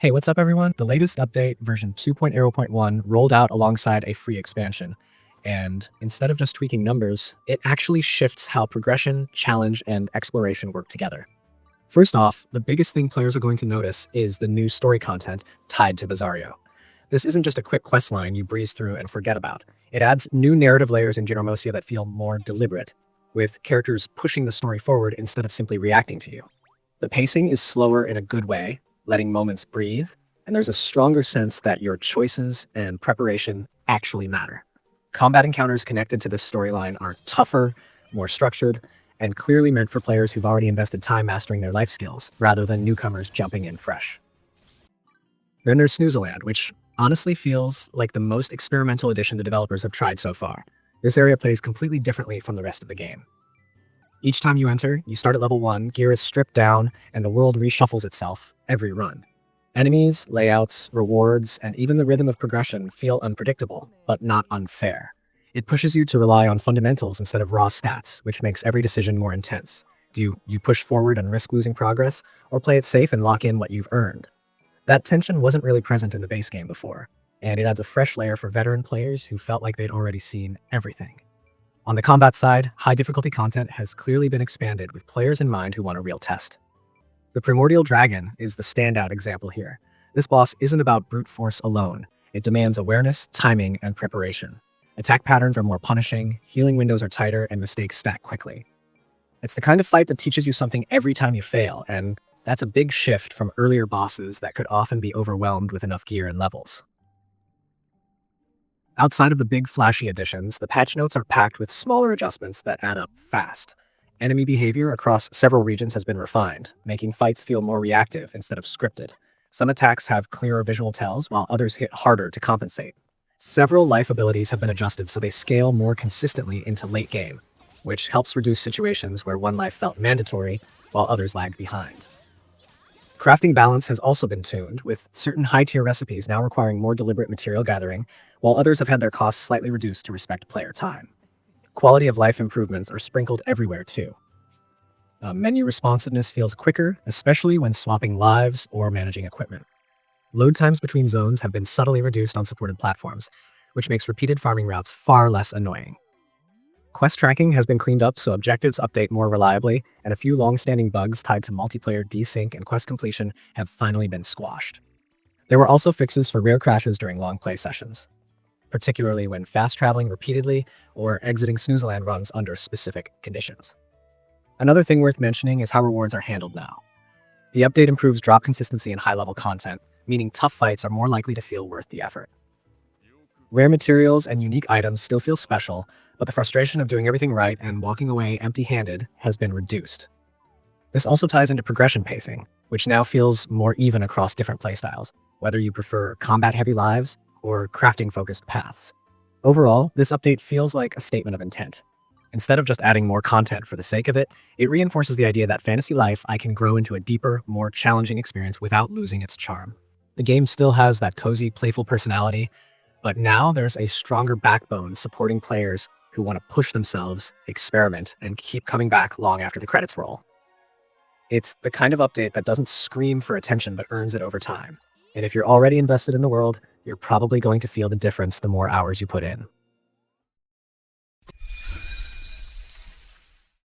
Hey, what's up everyone? The latest update, version 2.0.1, rolled out alongside a free expansion. And instead of just tweaking numbers, it actually shifts how progression, challenge, and exploration work together. First off, the biggest thing players are going to notice is the new story content tied to Bizarro. This isn't just a quick questline you breeze through and forget about. It adds new narrative layers in Generomosia that feel more deliberate, with characters pushing the story forward instead of simply reacting to you. The pacing is slower in a good way, letting moments breathe, and there's a stronger sense that your choices and preparation actually matter. Combat encounters connected to this storyline are tougher, more structured, and clearly meant for players who've already invested time mastering their life skills, rather than newcomers jumping in fresh. Then there's Snoozaland, which honestly feels like the most experimental addition the developers have tried so far. This area plays completely differently from the rest of the game. Each time you enter, you start at level 1, gear is stripped down, and the world reshuffles itself every run. Enemies, layouts, rewards, and even the rhythm of progression feel unpredictable, but not unfair. It pushes you to rely on fundamentals instead of raw stats, which makes every decision more intense. Do you push forward and risk losing progress, or play it safe and lock in what you've earned? That tension wasn't really present in the base game before, and it adds a fresh layer for veteran players who felt like they'd already seen everything. On the combat side, high difficulty content has clearly been expanded with players in mind who want a real test. The Primordial Dragon is the standout example here. This boss isn't about brute force alone. It demands awareness, timing, and preparation. Attack patterns are more punishing, healing windows are tighter, and mistakes stack quickly. It's the kind of fight that teaches you something every time you fail, and that's a big shift from earlier bosses that could often be overwhelmed with enough gear and levels. Outside of the big flashy additions, the patch notes are packed with smaller adjustments that add up fast. Enemy behavior across several regions has been refined, making fights feel more reactive instead of scripted. Some attacks have clearer visual tells, while others hit harder to compensate. Several life abilities have been adjusted so they scale more consistently into late game, which helps reduce situations where one life felt mandatory while others lagged behind. Crafting balance has also been tuned, with certain high-tier recipes now requiring more deliberate material gathering, while others have had their costs slightly reduced to respect player time. Quality of life improvements are sprinkled everywhere too. Menu responsiveness feels quicker, especially when swapping lives or managing equipment. Load times between zones have been subtly reduced on supported platforms, which makes repeated farming routes far less annoying. Quest tracking has been cleaned up so objectives update more reliably, and a few long-standing bugs tied to multiplayer desync and quest completion have finally been squashed. There were also fixes for rare crashes during long play sessions, particularly when fast-traveling repeatedly or exiting Snoozaland runs under specific conditions. Another thing worth mentioning is how rewards are handled now. The update improves drop consistency in high-level content, meaning tough fights are more likely to feel worth the effort. Rare materials and unique items still feel special, but the frustration of doing everything right and walking away empty-handed has been reduced. This also ties into progression pacing, which now feels more even across different playstyles, whether you prefer combat-heavy lives or crafting-focused paths. Overall, this update feels like a statement of intent. Instead of just adding more content for the sake of it, it reinforces the idea that fantasy life can grow into a deeper, more challenging experience without losing its charm. The game still has that cozy, playful personality, but now there's a stronger backbone supporting players who want to push themselves, experiment, and keep coming back long after the credits roll. It's the kind of update that doesn't scream for attention but earns it over time. And if you're already invested in the world, you're probably going to feel the difference the more hours you put in.